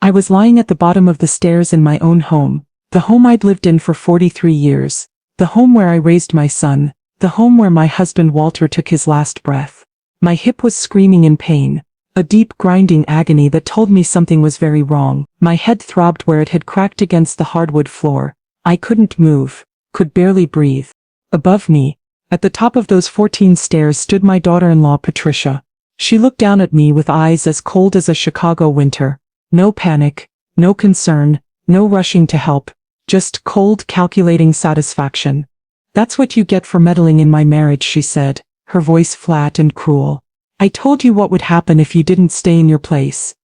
I was lying at the bottom of the stairs in my own home, the home I'd lived in for 43 years, the home where I raised my son, the home where my husband Walter took his last breath. My hip was screaming in pain, a deep grinding agony that told me something was very wrong. My head throbbed where it had cracked against the hardwood floor. I couldn't move, could barely breathe. Above me, at the top of those 14 stairs stood my daughter-in-law Patricia. She looked down at me with eyes as cold as a Chicago winter. No panic, no concern, no rushing to help, just cold, calculating satisfaction. "That's what you get for meddling in my marriage," she said, her voice flat and cruel. "I told you what would happen if you didn't stay in your place."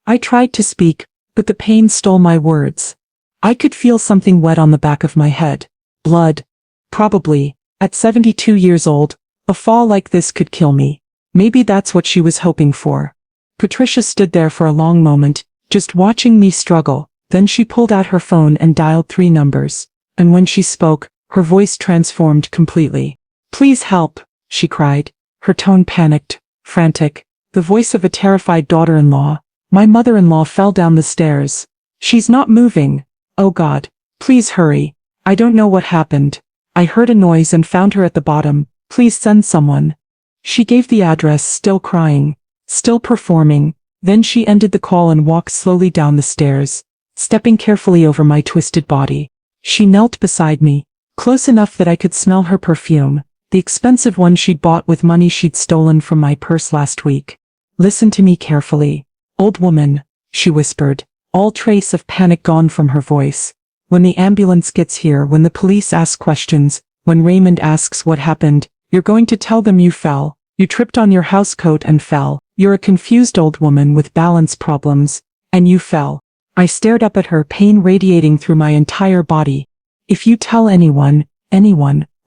I tried to speak, but the pain stole my words. I could feel something wet on the back of my head. Blood. Probably, at 72 years old, a fall like this could kill me. Maybe that's what she was hoping for. Patricia stood there for a long moment, just watching me struggle. Then she pulled out her phone and dialed 3 numbers. And when she spoke, her voice transformed completely. "Please help," she cried, her tone panicked, frantic, the voice of a terrified daughter-in-law. "My mother-in-law fell down the stairs. She's not moving. Oh God, please hurry. I don't know what happened. I heard a noise and found her at the bottom. Please send someone." She gave the address, still crying, still performing. Then she ended the call and walked slowly down the stairs, stepping carefully over my twisted body. She knelt beside me, close enough that I could smell her perfume, the expensive one she'd bought with money she'd stolen from my purse last week. "Listen to me carefully, old woman," she whispered, all trace of panic gone from her voice. "When the ambulance gets here, when the police ask questions, when Raymond asks what happened, you're going to tell them you fell. You tripped on your housecoat and fell. You're a confused old woman with balance problems, and you fell." I stared up at her, pain radiating through my entire body. "If you tell anyone,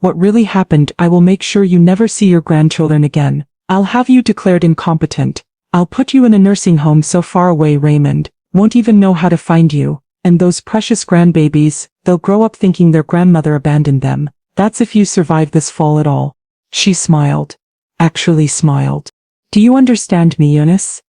what really happened, I will make sure you never see your grandchildren again. I'll have you declared incompetent. I'll put you in a nursing home so far away Raymond won't even know how to find you. And those precious grandbabies, they'll grow up thinking their grandmother abandoned them. That's if you survive this fall at all." She smiled. Actually smiled. "Do you understand me, Eunice?"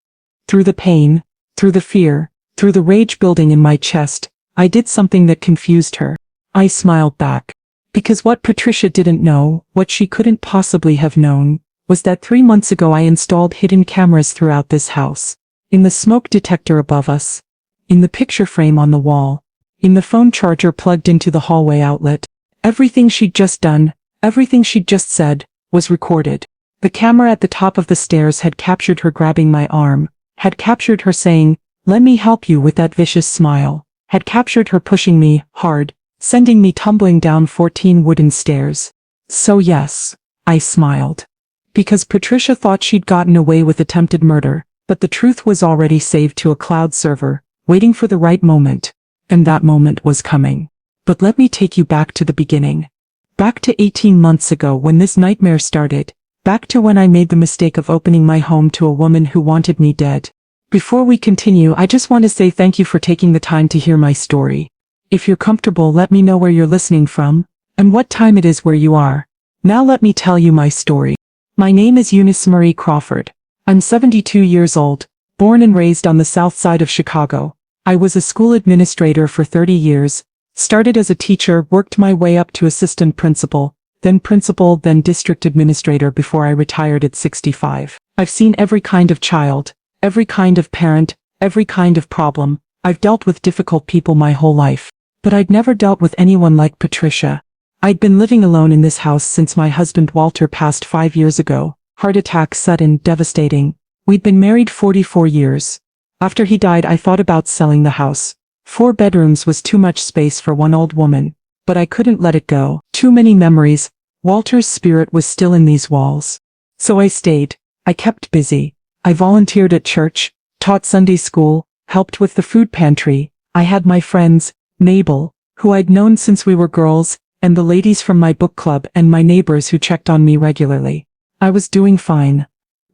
Through the pain, through the fear, through the rage building in my chest, I did something that confused her. I smiled back. Because what Patricia didn't know, what she couldn't possibly have known, was that 3 months ago I installed hidden cameras throughout this house. In the smoke detector above us, in the picture frame on the wall, in the phone charger plugged into the hallway outlet. Everything she'd just done, everything she'd just said, was recorded. The camera at the top of the stairs had captured her grabbing my arm, had captured her saying, "Let me help you," with that vicious smile, had captured her pushing me, hard, sending me tumbling down 14 wooden stairs. So yes, I smiled. Because Patricia thought she'd gotten away with attempted murder, but the truth was already saved to a cloud server, waiting for the right moment. And that moment was coming. But let me take you back to the beginning. Back to 18 months ago when this nightmare started. Back to when I made the mistake of opening my home to a woman who wanted me dead. Before we continue, I just want to say thank you for taking the time to hear my story. If you're comfortable, let me know where you're listening from, and what time it is where you are. Now let me tell you my story. My name is Eunice Marie Crawford. I'm 72 years old, born and raised on the south side of Chicago. I was a school administrator for 30 years, started as a teacher, worked my way up to assistant principal, then district administrator before I retired at 65. I've seen every kind of child, every kind of parent, every kind of problem. I've dealt with difficult people my whole life. But I'd never dealt with anyone like Patricia. I'd been living alone in this house since my husband Walter passed 5 years ago. Heart attack, sudden, devastating. We'd been married 44 years. After he died, I thought about selling the house. 4 bedrooms was too much space for one old woman. But I couldn't let it go. Too many memories. Walter's spirit was still in these walls. So I stayed. I kept busy. I volunteered at church, taught Sunday school, helped with the food pantry. I had my friends, Mabel, who I'd known since we were girls, and the ladies from my book club and my neighbors who checked on me regularly. I was doing fine.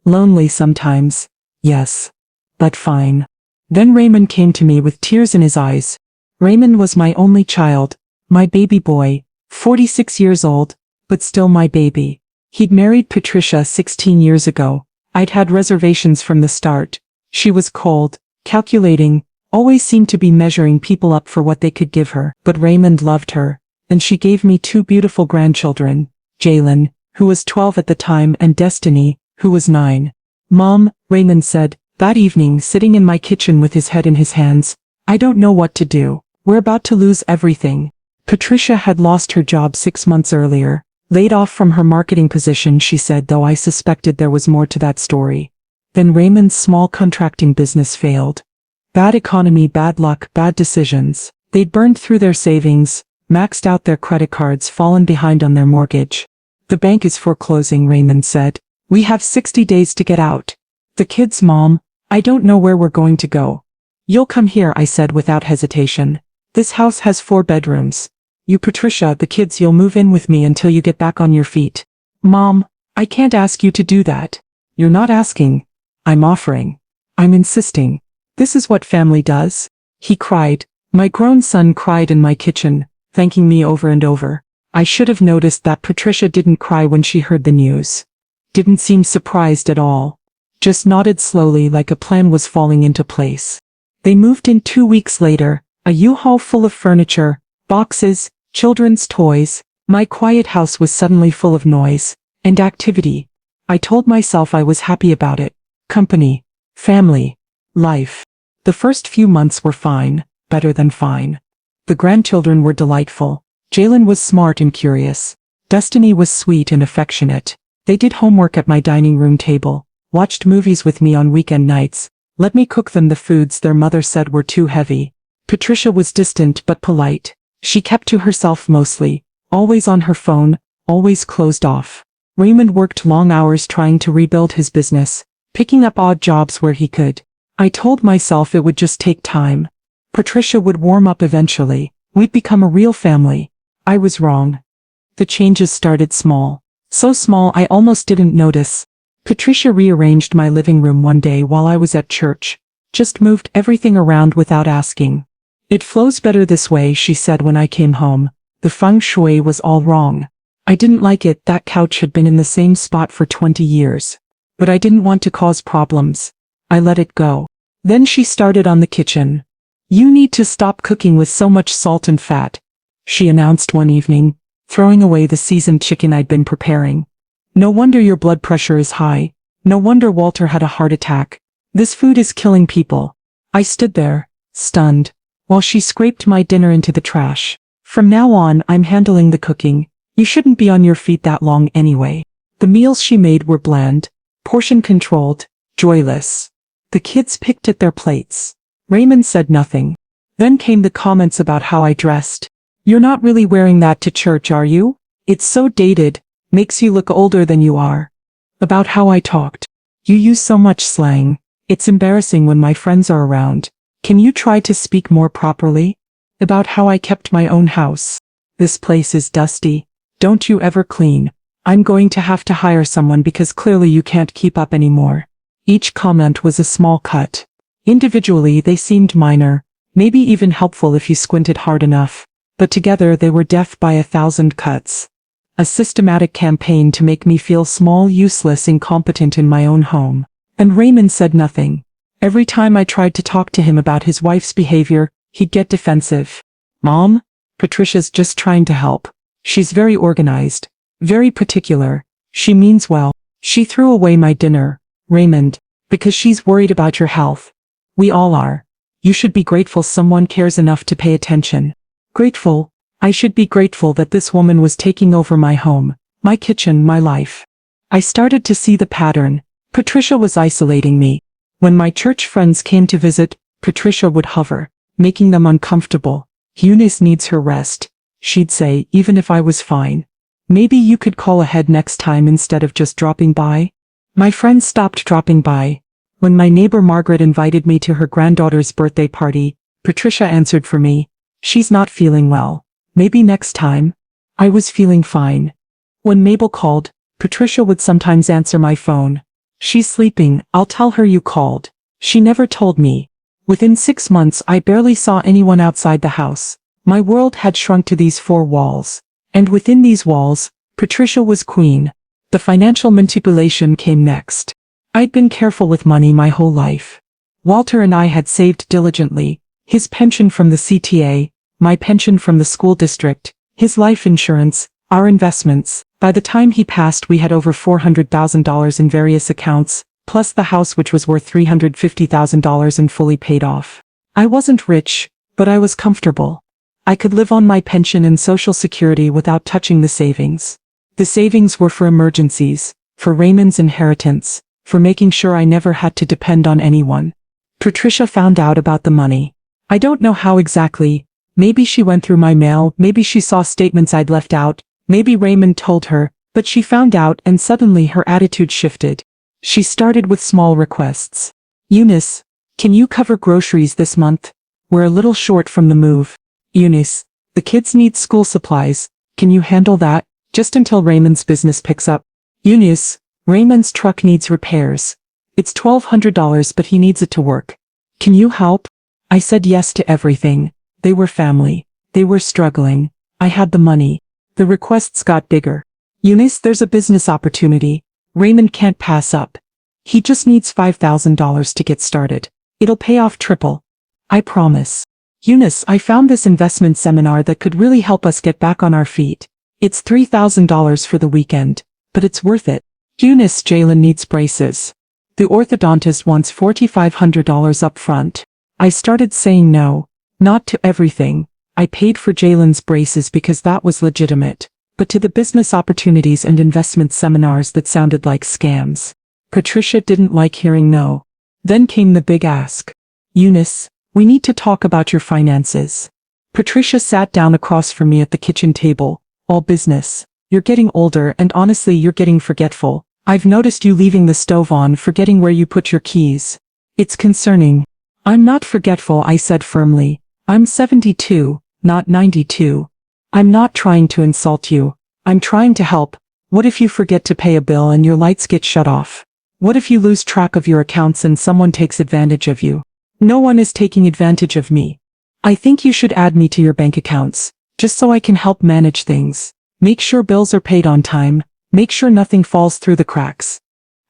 Lonely sometimes, yes, but fine. Then Raymond came to me with tears in his eyes. Raymond was my only child, my baby boy, 46 years old, but still my baby. He'd married Patricia 16 years ago. I'd had reservations from the start. She was cold, calculating, always seemed to be measuring people up for what they could give her. But Raymond loved her, and she gave me 2 beautiful grandchildren, Jalen, who was 12 at the time, and Destiny, who was 9. Mom, Raymond said, that evening sitting in my kitchen with his head in his hands, I don't know what to do. We're about to lose everything. Patricia had lost her job 6 months earlier, laid off from her marketing position, she said, though I suspected there was more to that story. Then Raymond's small contracting business failed. Bad economy, bad luck, bad decisions. They'd burned through their savings, maxed out their credit cards, fallen behind on their mortgage. The bank is foreclosing, Raymond said. We have 60 days to get out. The kids, Mom, I don't know where we're going to go. You'll come here, I said without hesitation. This house has 4 bedrooms. You, Patricia, the kids, you'll move in with me until you get back on your feet. Mom, I can't ask you to do that. You're not asking. I'm offering. I'm insisting. This is what family does. He cried. My grown son cried in my kitchen, thanking me over and over. I should have noticed that Patricia didn't cry when she heard the news. Didn't seem surprised at all. Just nodded slowly like a plan was falling into place. They moved in 2 weeks later, a U-Haul full of furniture, boxes, children's toys. My quiet house was suddenly full of noise and activity. I told myself I was happy about it. Company, family, life. The first few months were fine, better than fine. The grandchildren were delightful. Jalen was smart and curious. Destiny was sweet and affectionate. They did homework at my dining room table, watched movies with me on weekend nights, let me cook them the foods their mother said were too heavy. Patricia was distant but polite. She kept to herself mostly, always on her phone, always closed off. Raymond worked long hours trying to rebuild his business, picking up odd jobs where he could. I told myself it would just take time. Patricia would warm up eventually. We'd become a real family. I was wrong. The changes started small. So small I almost didn't notice. Patricia rearranged my living room one day while I was at church. Just moved everything around without asking. It flows better this way, she said when I came home. The feng shui was all wrong. I didn't like it. That couch had been in the same spot for 20 years. But I didn't want to cause problems. I let it go. Then she started on the kitchen. You need to stop cooking with so much salt and fat, she announced one evening, throwing away the seasoned chicken I'd been preparing. No wonder your blood pressure is high. No wonder Walter had a heart attack. This food is killing people. I stood there, stunned, while she scraped my dinner into the trash. From now on, I'm handling the cooking. You shouldn't be on your feet that long anyway. The meals she made were bland, portion-controlled, joyless. The kids picked at their plates. Raymond said nothing. Then came the comments about how I dressed. You're not really wearing that to church, are you? It's so dated, makes you look older than you are. About how I talked. You use so much slang. It's embarrassing when my friends are around. Can you try to speak more properly? About how I kept my own house. This place is dusty. Don't you ever clean. I'm going to have to hire someone because clearly you can't keep up anymore. Each comment was a small cut. Individually they seemed minor, maybe even helpful if you squinted hard enough, but together they were death by 1,000 cuts. A systematic campaign to make me feel small, useless, incompetent in my own home. And Raymond said nothing. Every time I tried to talk to him about his wife's behavior, he'd get defensive. Mom, Patricia's just trying to help. She's very organized, very particular. She means well. She threw away my dinner, Raymond, because she's worried about your health. We all are. You should be grateful someone cares enough to pay attention. Grateful? I should be grateful that this woman was taking over my home, my kitchen, my life. I started to see the pattern. Patricia was isolating me. When my church friends came to visit, Patricia would hover, making them uncomfortable. Eunice needs her rest, she'd say, even if I was fine. Maybe you could call ahead next time instead of just dropping by? My friends stopped dropping by. When my neighbor Margaret invited me to her granddaughter's birthday party, Patricia answered for me. She's not feeling well. Maybe next time. I was feeling fine. When Mabel called, Patricia would sometimes answer my phone. She's sleeping, I'll tell her you called. She never told me. Within 6 months I barely saw anyone outside the house. My world had shrunk to these 4 walls. And within these walls, Patricia was queen. The financial manipulation came next. I'd been careful with money my whole life. Walter and I had saved diligently, His pension from the CTA, my pension from the school district, his life insurance, our investments. By the time he passed, we had over $400,000 in various accounts, plus the house which was worth $350,000 and fully paid off. I wasn't rich, but I was comfortable. I could live on my pension and Social Security without touching the savings. The savings were for emergencies, for Raymond's inheritance, for making sure I never had to depend on anyone. Patricia found out about the money. I don't know how exactly. Maybe she went through my mail, maybe she saw statements I'd left out, maybe Raymond told her, but she found out and suddenly her attitude shifted. She started with small requests. Eunice, can you cover groceries this month? We're a little short from the move. Eunice, the kids need school supplies. Can you handle that, just until Raymond's business picks up? Eunice, Raymond's truck needs repairs. It's $1,200 but he needs it to work. Can you help? I said yes to everything. They were family. They were struggling. I had the money. The requests got bigger. Eunice, there's a business opportunity. Raymond can't pass up. He just needs $5,000 to get started. It'll pay off triple. I promise. Eunice, I found this investment seminar that could really help us get back on our feet. It's $3,000 for the weekend, but it's worth it. Eunice, Jalen needs braces. The orthodontist wants $4,500 up front. I started saying no, not to everything. I paid for Jalen's braces because that was legitimate, but to the business opportunities and investment seminars that sounded like scams. Patricia didn't like hearing no. Then came the big ask. Eunice, we need to talk about your finances. Patricia sat down across from me at the kitchen table. All business. You're getting older and honestly you're getting forgetful. I've noticed you leaving the stove on, forgetting where you put your keys. It's concerning. I'm not forgetful, I said firmly. I'm 72, not 92. I'm not trying to insult you. I'm trying to help. What if you forget to pay a bill and your lights get shut off? What if you lose track of your accounts and someone takes advantage of you? No one is taking advantage of me. I think you should add me to your bank accounts, just so I can help manage things. Make sure bills are paid on time. Make sure nothing falls through the cracks.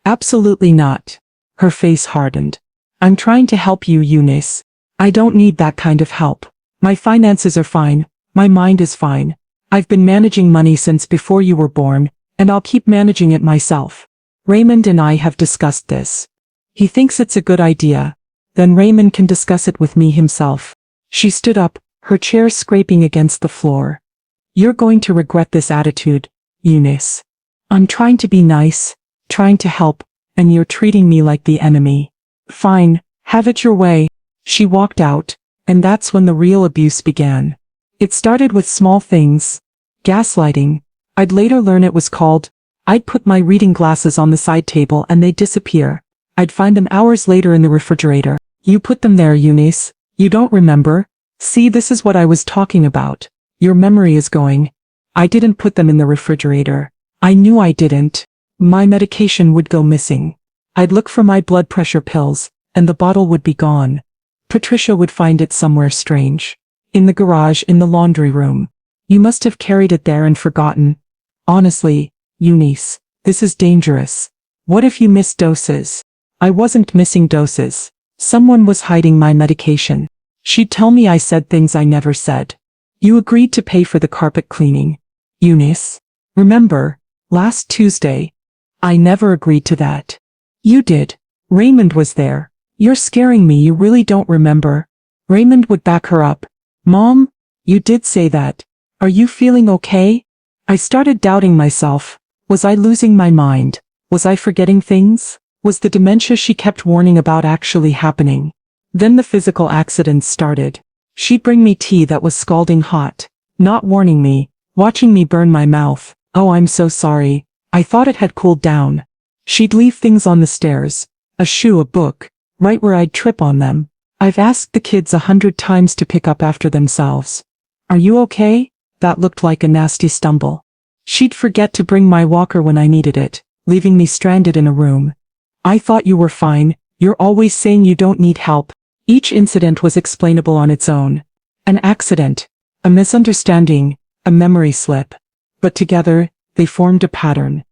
Absolutely not. Her face hardened. I'm trying to help you, Eunice. I don't need that kind of help. My finances are fine. My mind is fine. I've been managing money since before you were born, and I'll keep managing it myself. Raymond and I have discussed this. He thinks it's a good idea. Then Raymond can discuss it with me himself. She stood up, her chair scraping against the floor. You're going to regret this attitude, Eunice. I'm trying to be nice, trying to help, and you're treating me like the enemy. Fine, have it your way. She walked out, and that's when the real abuse began. It started with small things. Gaslighting. I'd later learn it was called. I'd put my reading glasses on the side table and they'd disappear. I'd find them hours later in the refrigerator. You put them there, Eunice. You don't remember? See, this is what I was talking about. Your memory is going. I didn't put them in the refrigerator. I knew I didn't. My medication would go missing. I'd look for my blood pressure pills, and the bottle would be gone. Patricia would find it somewhere strange. In the garage, in the laundry room. You must have carried it there and forgotten. Honestly, Eunice, this is dangerous. What if you missed doses? I wasn't missing doses. Someone was hiding my medication. She'd tell me I said things I never said. You agreed to pay for the carpet cleaning. Eunice, remember, last Tuesday. I never agreed to that. You did. Raymond was there. You're scaring me, you really don't remember. Raymond would back her up. Mom, you did say that. Are you feeling okay? I started doubting myself. Was I losing my mind? Was I forgetting things? Was the dementia she kept warning about actually happening? Then the physical accidents started. She'd bring me tea that was scalding hot, not warning me, watching me burn my mouth. Oh, I'm so sorry. I thought it had cooled down. She'd leave things on the stairs, a shoe, a book, right where I'd trip on them. I've asked the kids 100 times to pick up after themselves. Are you okay? That looked like a nasty stumble. She'd forget to bring my walker when I needed it, leaving me stranded in a room. I thought you were fine. You're always saying you don't need help. Each incident was explainable on its own. An accident, a misunderstanding, a memory slip. But together, they formed a pattern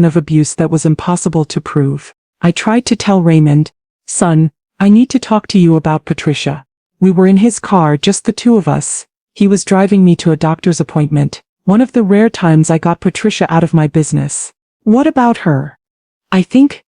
of abuse that was impossible to prove. I tried to tell Raymond, son, I need to talk to you about Patricia. We were in his car, just the two of us. He was driving me to a doctor's appointment, one of the rare times I got Patricia out of my business. What about her? I think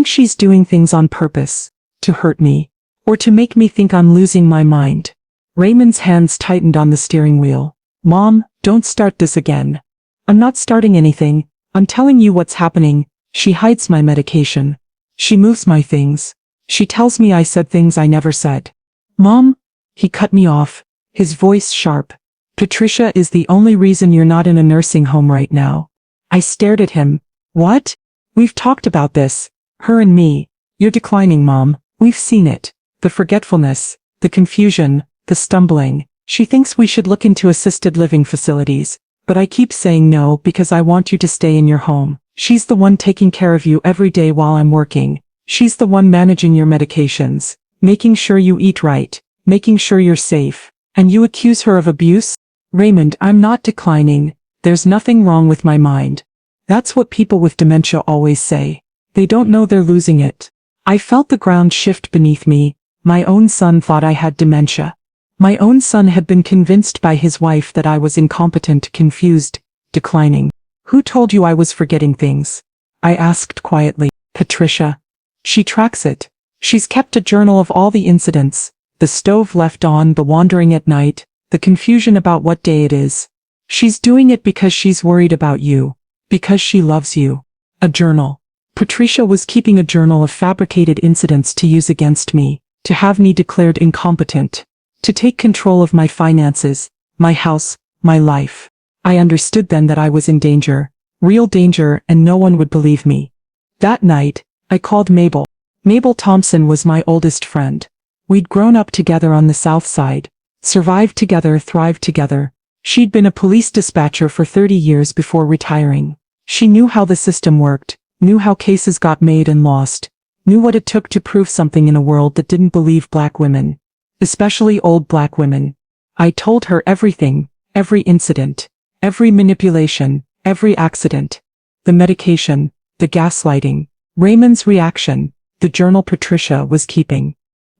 she's doing things on purpose, to hurt me, or to make me think I'm losing my mind. Raymond's hands tightened on the steering wheel. Mom, don't start this again. I'm not starting anything, I'm telling you what's happening. She hides my medication. She moves my things. She tells me I said things I never said. Mom? He cut me off, his voice sharp. Patricia is the only reason you're not in a nursing home right now. I stared at him. What? We've talked about this. Her and me. You're declining, Mom. We've seen it. The forgetfulness, the confusion, the stumbling. She thinks we should look into assisted living facilities, but I keep saying no because I want you to stay in your home. She's the one taking care of you every day while I'm working. She's the one managing your medications, making sure you eat right, making sure you're safe. And you accuse her of abuse? Raymond, I'm not declining. There's nothing wrong with my mind. That's what people with dementia always say. They don't know they're losing it. I felt the ground shift beneath me. My own son thought I had dementia. My own son had been convinced by his wife that I was incompetent, confused, declining. Who told you I was forgetting things? I asked quietly. Patricia. She tracks it. She's kept a journal of all the incidents, the stove left on, the wandering at night, the confusion about what day it is. She's doing it because she's worried about you, because she loves you. A journal. Patricia was keeping a journal of fabricated incidents to use against me, to have me declared incompetent, to take control of my finances, my house, my life. I understood then that I was in danger, real danger, and no one would believe me. That night, I called Mabel. Mabel Thompson was my oldest friend. We'd grown up together on the South Side, survived together, thrived together. She'd been a police dispatcher for 30 years before retiring. She knew how the system worked, knew how cases got made and lost, knew what it took to prove something in a world that didn't believe black women, especially old black women. I told her everything, every incident, every manipulation, every accident, the medication, the gaslighting, Raymond's reaction, the journal Patricia was keeping.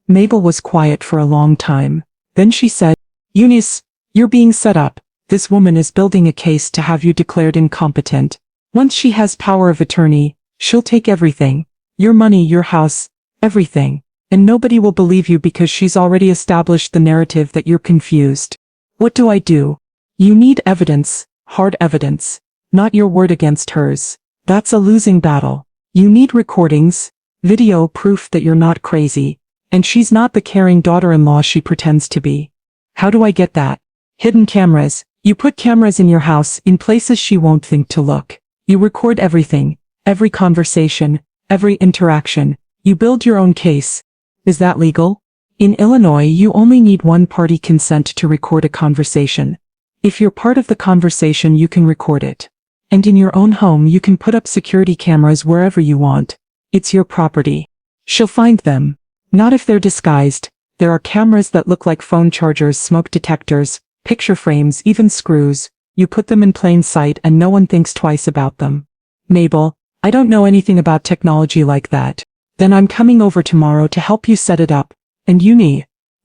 Mabel was quiet for a long time. Then she said, Eunice, you're being set up. This woman is building a case to have you declared incompetent. Once she has power of attorney, she'll take everything. Your money, your house, everything. And nobody will believe you because she's already established the narrative that you're confused. What do I do? You need evidence, hard evidence, not your word against hers. That's a losing battle. You need recordings, video proof that you're not crazy, and she's not the caring daughter-in-law she pretends to be. How do I get that? Hidden cameras. You put cameras in your house in places she won't think to look. You record everything, every conversation, every interaction. You build your own case. Is that legal? In Illinois, you only need one-party consent to record a conversation. If you're part of the conversation, you can record it. And in your own home, you can put up security cameras wherever you want. It's your property. She'll find them. Not if they're disguised. There are cameras that look like phone chargers, smoke detectors, picture frames, even screws. You put them in plain sight and no one thinks twice about them. Mabel, I don't know anything about technology like that. Then I'm coming over tomorrow to help you set it up. And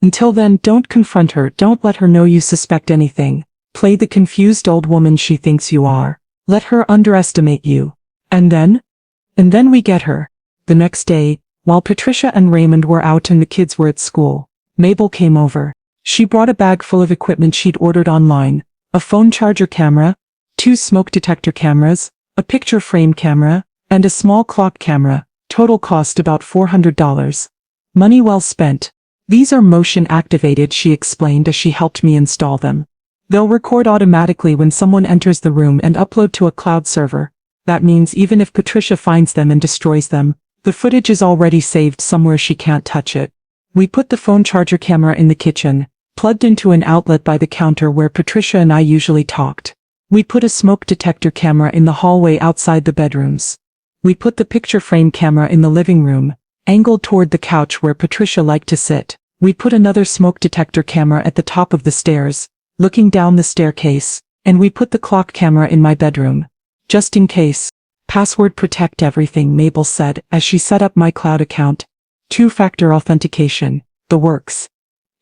until then, don't confront her, don't let her know you suspect anything. Play the confused old woman she thinks you are. Let her underestimate you. And then we get her. The next day, while Patricia and Raymond were out and the kids were at school, Mabel came over. She brought a bag full of equipment she'd ordered online. A phone charger camera, 2 smoke detector cameras, a picture frame camera, and a small clock camera. Total cost about $400. Money well spent. These are motion activated, she explained as she helped me install them. They'll record automatically when someone enters the room and upload to a cloud server. That means even if Patricia finds them and destroys them, the footage is already saved somewhere she can't touch it. We put the phone charger camera in the kitchen, plugged into an outlet by the counter where Patricia and I usually talked. We put a smoke detector camera in the hallway outside the bedrooms. We put the picture frame camera in the living room, angled toward the couch where Patricia liked to sit. We put another smoke detector camera at the top of the stairs, looking down the staircase, and we put the clock camera in my bedroom. Just in case. Password protect everything, Mabel said as she set up my cloud account. 2-factor authentication, the works.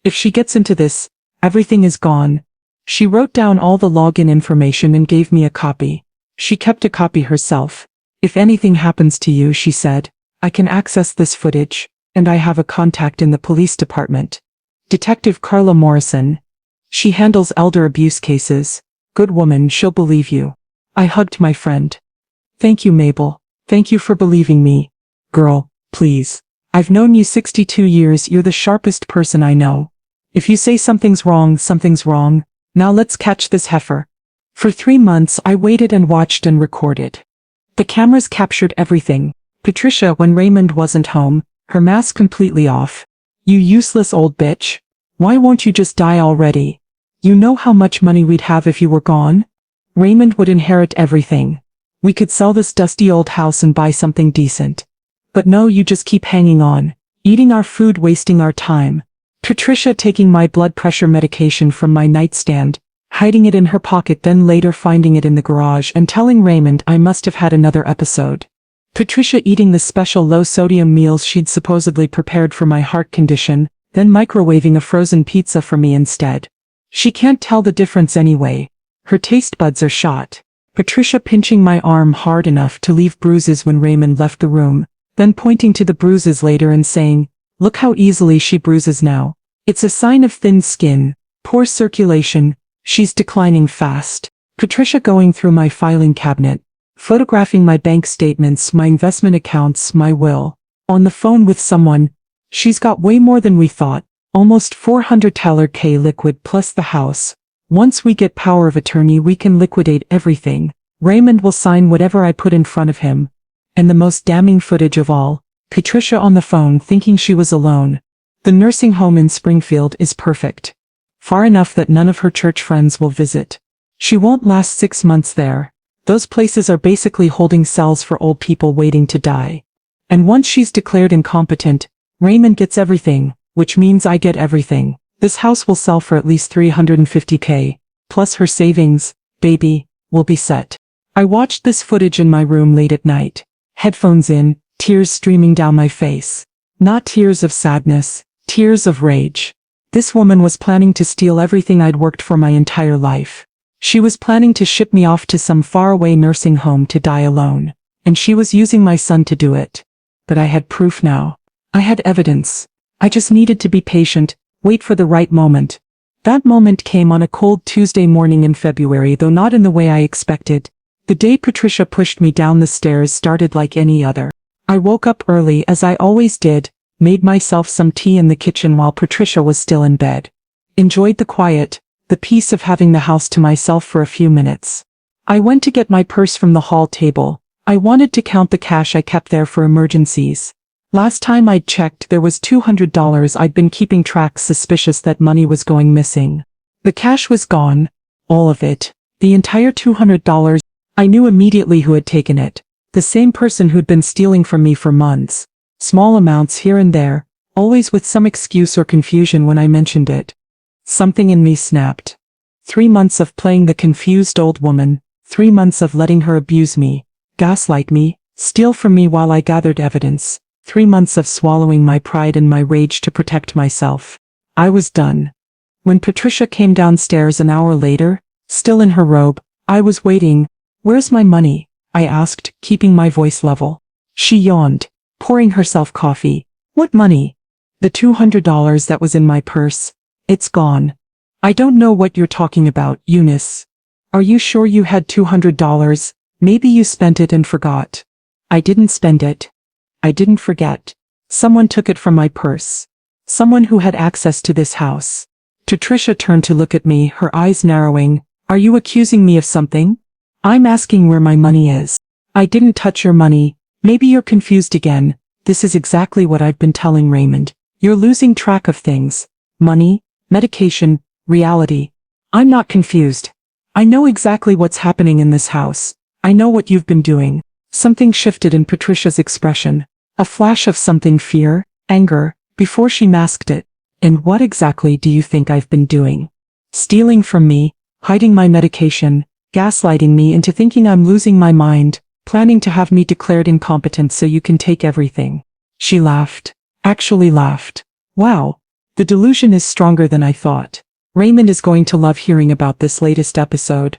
If she gets into this, everything is gone. She wrote down all the login information and gave me a copy. She kept a copy herself. If anything happens to you, she said, I can access this footage, and I have a contact in the police department. Detective Carla Morrison. She handles elder abuse cases. Good woman, she'll believe you. I hugged my friend. Thank you, Mabel. Thank you for believing me. Girl, please. I've known you 62 years, you're the sharpest person I know. If you say something's wrong, something's wrong. Now let's catch this heifer. For 3 months I waited and watched and recorded. The cameras captured everything. Patricia, when Raymond wasn't home, her mask completely off. You useless old bitch. Why won't you just die already? You know how much money we'd have if you were gone? Raymond would inherit everything. We could sell this dusty old house and buy something decent. But no, you just keep hanging on, eating our food, wasting our time. Patricia taking my blood pressure medication from my nightstand, hiding it in her pocket, then later finding it in the garage and telling Raymond I must have had another episode. Patricia eating the special low-sodium meals she'd supposedly prepared for my heart condition, then microwaving a frozen pizza for me instead. She can't tell the difference anyway. Her taste buds are shot. Patricia pinching my arm hard enough to leave bruises when Raymond left the room, then pointing to the bruises later and saying, look how easily she bruises now. It's a sign of thin skin, poor circulation, she's declining fast. Patricia going through my filing cabinet, photographing my bank statements, my investment accounts, my will. On the phone with someone. She's got way more than we thought, almost $400,000 liquid plus the house. Once we get power of attorney, we can liquidate everything. Raymond will sign whatever I put in front of him. And the most damning footage of all, Patricia on the phone thinking she was alone. The nursing home in Springfield is perfect. Far enough that none of her church friends will visit. She won't last 6 months there. Those places are basically holding cells for old people waiting to die. And once she's declared incompetent, Raymond gets everything, which means I get everything. This house will sell for at least $350,000, plus her savings, baby, will be set. I watched this footage in my room late at night. Headphones in, tears streaming down my face. Not tears of sadness, tears of rage. This woman was planning to steal everything I'd worked for my entire life. She was planning to ship me off to some faraway nursing home to die alone. And she was using my son to do it. But I had proof now. I had evidence. I just needed to be patient, wait for the right moment. That moment came on a cold Tuesday morning in February, though not in the way I expected. The day Patricia pushed me down the stairs started like any other. I woke up early as I always did, made myself some tea in the kitchen while Patricia was still in bed. Enjoyed the quiet, the peace of having the house to myself for a few minutes. I went to get my purse from the hall table. I wanted to count the cash I kept there for emergencies. Last time I'd checked, there was $200 I'd been keeping track, suspicious that money was going missing. The cash was gone. All of it. The entire $200. I knew immediately who had taken it. The same person who'd been stealing from me for months. Small amounts here and there, always with some excuse or confusion when I mentioned it. Something in me snapped. 3 months of playing the confused old woman, 3 months of letting her abuse me, gaslight me, steal from me while I gathered evidence, 3 months of swallowing my pride and my rage to protect myself. I was done. When Patricia came downstairs an hour later, still in her robe, I was waiting. Where's my money? I asked, keeping my voice level. She yawned, pouring herself coffee. What money? The $200 that was in my purse. It's gone. I don't know what you're talking about, Eunice. Are you sure you had $200? Maybe you spent it and forgot. I didn't spend it. I didn't forget. Someone took it from my purse. Someone who had access to this house. Patricia turned to look at me, her eyes narrowing. Are you accusing me of something? I'm asking where my money is. I didn't touch your money. Maybe you're confused again. This is exactly what I've been telling Raymond. You're losing track of things. Money, medication, reality. I'm not confused. I know exactly what's happening in this house. I know what you've been doing. Something shifted in Patricia's expression. A flash of something, fear, anger, before she masked it. And what exactly do you think I've been doing? Stealing from me, hiding my medication, gaslighting me into thinking I'm losing my mind, planning to have me declared incompetent so you can take everything. She laughed. Actually laughed. Wow. The delusion is stronger than I thought. Raymond is going to love hearing about this latest episode.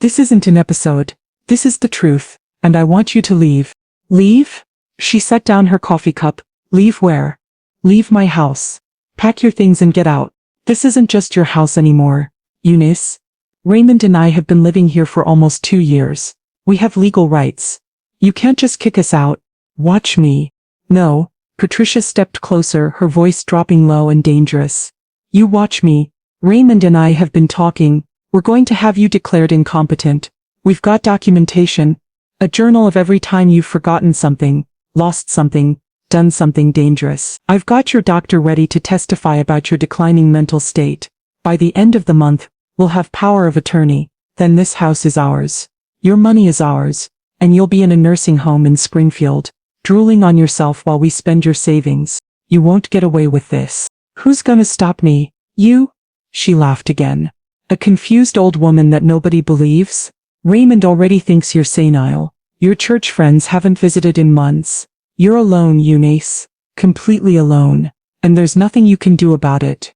This isn't an episode. This is the truth, and I want you to leave. Leave? She set down her coffee cup. Leave where? Leave my house. Pack your things and get out. This isn't just your house anymore, Eunice. Raymond and I have been living here for almost 2 years. We have legal rights. You can't just kick us out. Watch me. No. Patricia stepped closer, her voice dropping low and dangerous. You watch me. Raymond and I have been talking. We're going to have you declared incompetent. We've got documentation. A journal of every time you've forgotten something, lost something, done something dangerous. I've got your doctor ready to testify about your declining mental state. By the end of the month, we'll have power of attorney. Then this house is ours. Your money is ours. And you'll be in a nursing home in Springfield, drooling on yourself while we spend your savings. You won't get away with this. Who's gonna stop me? You? She laughed again. A confused old woman that nobody believes? Raymond already thinks you're senile. Your church friends haven't visited in months. You're alone, Eunice. Completely alone. And there's nothing you can do about it.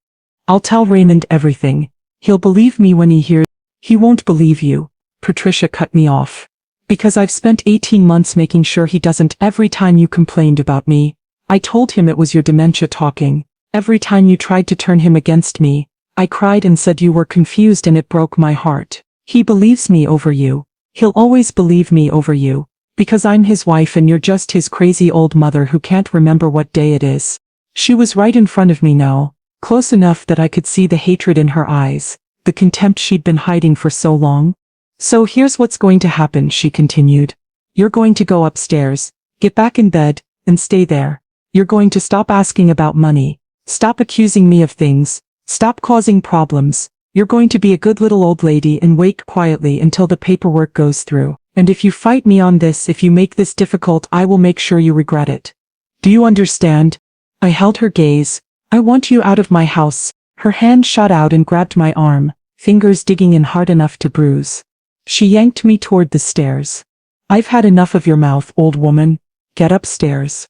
I'll tell Raymond everything. He'll believe me when he hears. He won't believe you. Patricia cut me off. Because I've spent 18 months making sure he doesn't. Every time you complained about me, I told him it was your dementia talking. Every time you tried to turn him against me, I cried and said you were confused, and it broke my heart. He believes me over you. He'll always believe me over you. Because I'm his wife and you're just his crazy old mother who can't remember what day it is. She was right in front of me now, close enough that I could see the hatred in her eyes, the contempt she'd been hiding for so long. So here's what's going to happen, she continued. You're going to go upstairs, get back in bed, and stay there. You're going to stop asking about money. Stop accusing me of things. Stop causing problems. You're going to be a good little old lady and wait quietly until the paperwork goes through. And if you fight me on this, if you make this difficult, I will make sure you regret it. Do you understand? I held her gaze. I want you out of my house. Her hand shot out and grabbed my arm, fingers digging in hard enough to bruise. She yanked me toward the stairs. I've had enough of your mouth, old woman. Get upstairs.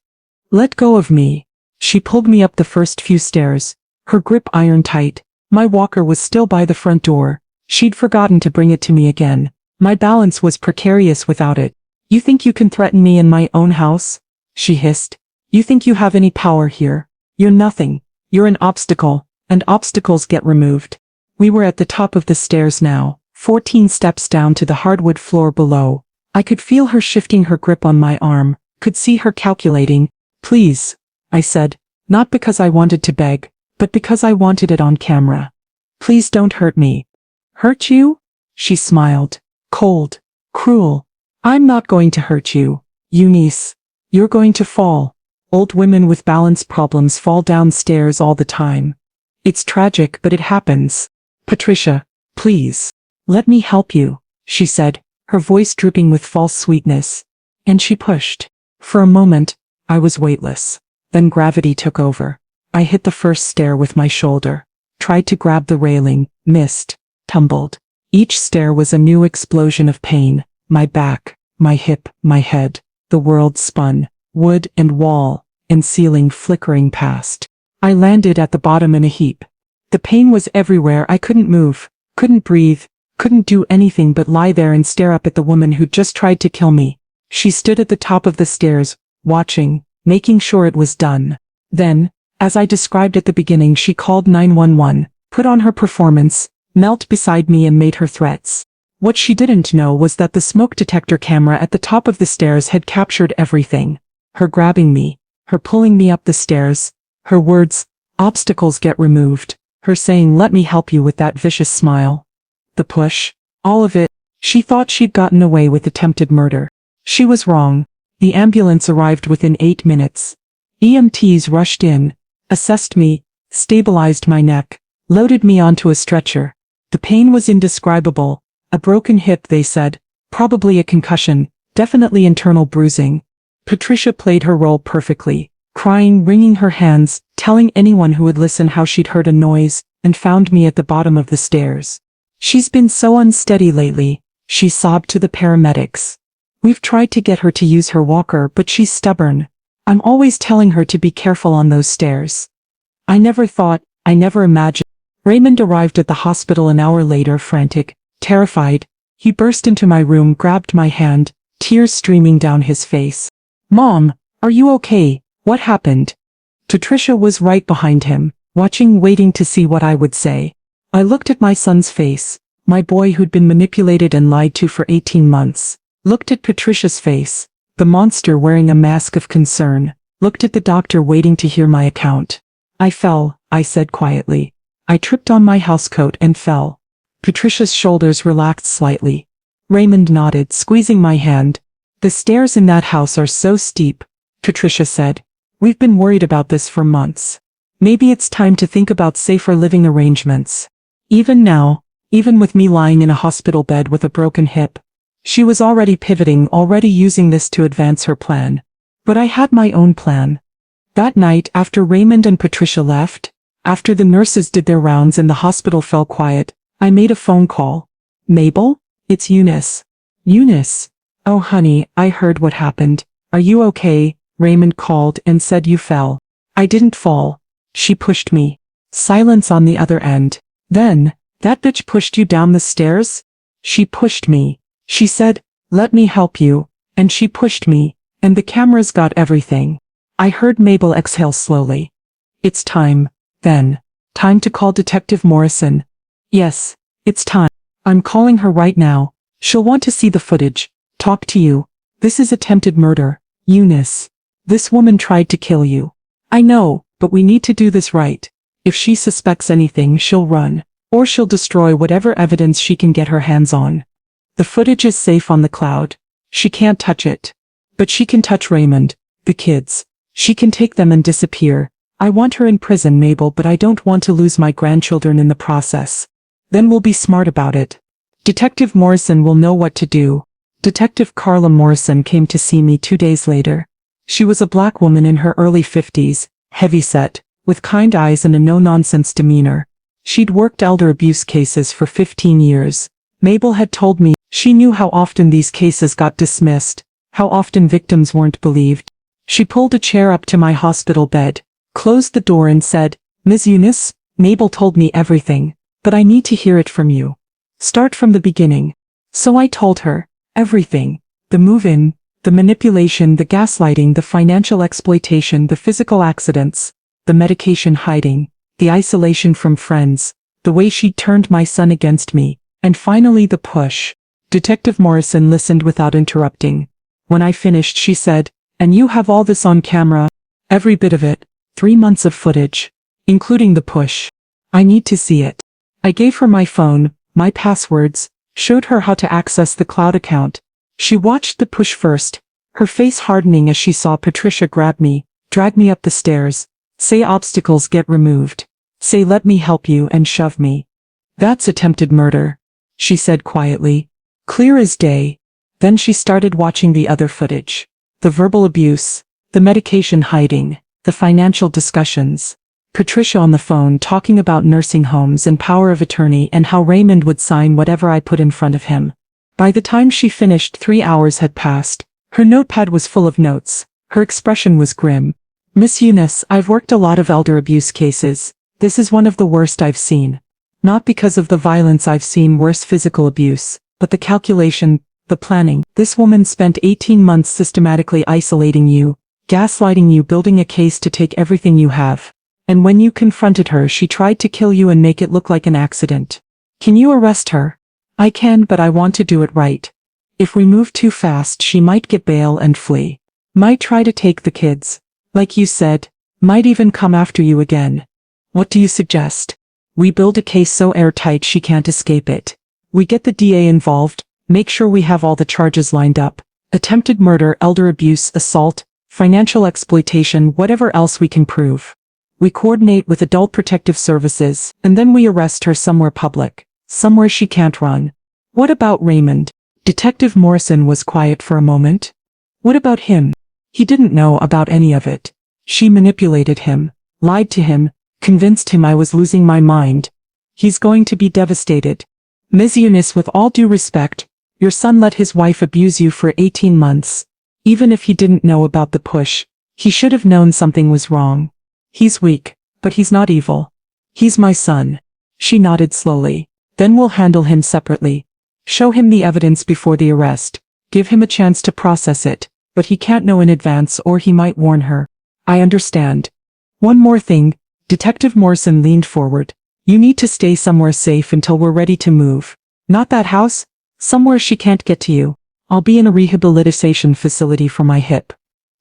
Let go of me. She pulled me up the first few stairs, her grip iron tight. My walker was still by the front door. She'd forgotten to bring it to me again. My balance was precarious without it. You think you can threaten me in my own house? She hissed. You think you have any power here? You're nothing. You're an obstacle, and obstacles get removed. We were at the top of the stairs now, 14 steps down to the hardwood floor below. I could feel her shifting her grip on my arm, could see her calculating. Please, I said, not because I wanted to beg, but because I wanted it on camera. Please don't hurt me. Hurt you? She smiled. Cold. Cruel. I'm not going to hurt you, Eunice. You're going to fall. Old women with balance problems fall down stairs all the time. It's tragic, but it happens. Patricia, please. Let me help you, she said, her voice drooping with false sweetness. And she pushed. For a moment, I was weightless. Then gravity took over. I hit the first stair with my shoulder. Tried to grab the railing, missed, tumbled. Each stair was a new explosion of pain. My back, my hip, my head. The world spun. Wood and wall and ceiling flickering past. I landed at the bottom in a heap. The pain was everywhere. I couldn't move, couldn't breathe, couldn't do anything but lie there and stare up at the woman who'd just tried to kill me. She stood at the top of the stairs, watching, making sure it was done. Then, as I described at the beginning, she called 911, put on her performance, knelt beside me and made her threats. What she didn't know was that the smoke detector camera at the top of the stairs had captured everything. Her grabbing me, her pulling me up the stairs, her words, obstacles get removed, her saying let me help you with that vicious smile. The push, all of it. She thought she'd gotten away with attempted murder. She was wrong. The ambulance arrived within 8 minutes. EMTs rushed in, assessed me, stabilized my neck, loaded me onto a stretcher. The pain was indescribable. A broken hip, they said, probably a concussion, definitely internal bruising. Patricia played her role perfectly, crying, wringing her hands, telling anyone who would listen how she'd heard a noise, and found me at the bottom of the stairs. She's been so unsteady lately, she sobbed to the paramedics. We've tried to get her to use her walker, but she's stubborn. I'm always telling her to be careful on those stairs. I never imagined. Raymond arrived at the hospital an hour later, frantic, terrified. He burst into my room, grabbed my hand, tears streaming down his face. Mom, are you okay? What happened? Patricia was right behind him, watching, waiting to see what I would say. I looked at my son's face, my boy who'd been manipulated and lied to for 18 months. Looked at Patricia's face, the monster wearing a mask of concern. Looked at the doctor waiting to hear my account. I fell, I said quietly. I tripped on my housecoat and fell. Patricia's shoulders relaxed slightly. Raymond nodded, squeezing my hand. The stairs in that house are so steep, Patricia said. We've been worried about this for months. Maybe it's time to think about safer living arrangements. Even now, even with me lying in a hospital bed with a broken hip, she was already pivoting, already using this to advance her plan. But I had my own plan. That night, after Raymond and Patricia left, after the nurses did their rounds and the hospital fell quiet, I made a phone call. Mabel? It's Eunice. Eunice. Oh honey, I heard what happened. Are you okay? Raymond called and said you fell. I didn't fall. She pushed me. Silence on the other end. Then, that bitch pushed you down the stairs? She pushed me. She said, let me help you. And she pushed me. And the cameras got everything. I heard Mabel exhale slowly. It's time, then. Time to call Detective Morrison. Yes, it's time. I'm calling her right now. She'll want to see the footage. Talk to you. This is attempted murder. Eunice. This woman tried to kill you. I know, but we need to do this right. If she suspects anything, she'll run. Or she'll destroy whatever evidence she can get her hands on. The footage is safe on the cloud. She can't touch it. But she can touch Raymond, the kids. She can take them and disappear. I want her in prison, Mabel, but I don't want to lose my grandchildren in the process. Then we'll be smart about it. Detective Morrison will know what to do. Detective Carla Morrison came to see me 2 days later. She was a black woman in her early 50s, heavy-set, with kind eyes and a no-nonsense demeanor. She'd worked elder abuse cases for 15 years. Mabel had told me she knew how often these cases got dismissed, how often victims weren't believed. She pulled a chair up to my hospital bed, closed the door and said, Ms. Eunice, Mabel told me everything, but I need to hear it from you. Start from the beginning. So I told her, everything. The move-in, the manipulation, the gaslighting, the financial exploitation, the physical accidents, the medication hiding, the isolation from friends, the way she turned my son against me, and finally the push. Detective Morrison listened without interrupting. When I finished, she said, and you have all this on camera? Every bit of it. 3 months of footage. Including the push. I need to see it. I gave her my phone, my passwords, showed her how to access the cloud account. She watched the push first, her face hardening as she saw Patricia grab me, drag me up the stairs, say obstacles get removed, say let me help you, and shove me. That's attempted murder, she said quietly, clear as day. Then she started watching the other footage. The verbal abuse, the medication hiding, the financial discussions. Patricia on the phone talking about nursing homes and power of attorney and how Raymond would sign whatever I put in front of him. By the time she finished, 3 hours had passed. Her notepad was full of notes. Her expression was grim. Miss Eunice, I've worked a lot of elder abuse cases. This is one of the worst I've seen. Not because of the violence, I've seen worse physical abuse, but the calculation, the planning. This woman spent 18 months systematically isolating you, gaslighting you, building a case to take everything you have. And when you confronted her, she tried to kill you and make it look like an accident. Can you arrest her? I can, but I want to do it right. If we move too fast, she might get bail and flee. Might try to take the kids. Like you said, might even come after you again. What do you suggest? We build a case so airtight she can't escape it. We get the DA involved, make sure we have all the charges lined up. Attempted murder, elder abuse, assault, financial exploitation, whatever else we can prove. We coordinate with Adult Protective Services, and then we arrest her somewhere public, somewhere she can't run. What about Raymond? Detective Morrison was quiet for a moment. What about him? He didn't know about any of it. She manipulated him, lied to him, convinced him I was losing my mind. He's going to be devastated. Ms. Eunice, with all due respect, your son let his wife abuse you for 18 months. Even if he didn't know about the push, he should have known something was wrong. He's weak, But he's not evil. He's my son. She nodded slowly. Then we'll handle him separately. Show him the evidence before the arrest. Give him a chance to process it, but he can't know in advance or he might warn her. I understand. One more thing, Detective Morrison leaned forward. You need to stay somewhere safe until we're ready to move. Not that house, somewhere she can't get to you. I'll be in a rehabilitation facility for my hip.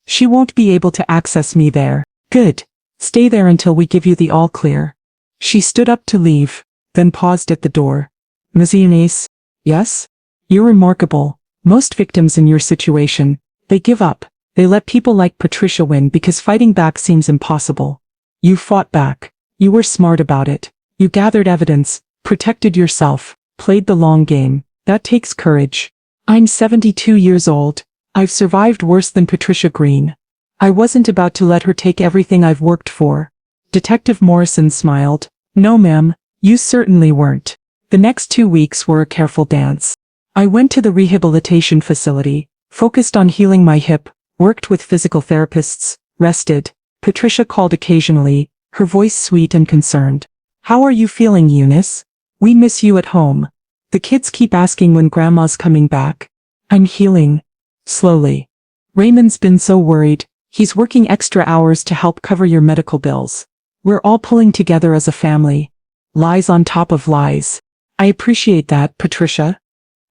She won't be able to access me there. Good. Stay there until we give you the all clear. She stood up to leave, then paused at the door. Ms. Eunice? Yes? You're remarkable. Most victims in your situation, they give up. They let people like Patricia win because fighting back seems impossible. You fought back. You were smart about it. You gathered evidence, protected yourself, played the long game. That takes courage. I'm 72 years old. I've survived worse than Patricia Green. I wasn't about to let her take everything I've worked for. Detective Morrison smiled. No ma'am, you certainly weren't. The next 2 weeks were a careful dance. I went to the rehabilitation facility, focused on healing my hip, worked with physical therapists, rested. Patricia called occasionally, her voice sweet and concerned. How are you feeling, Eunice? We miss you at home. The kids keep asking when Grandma's coming back. I'm healing. Slowly. Raymond's been so worried. He's working extra hours to help cover your medical bills. We're all pulling together as a family. Lies on top of lies. I appreciate that, Patricia.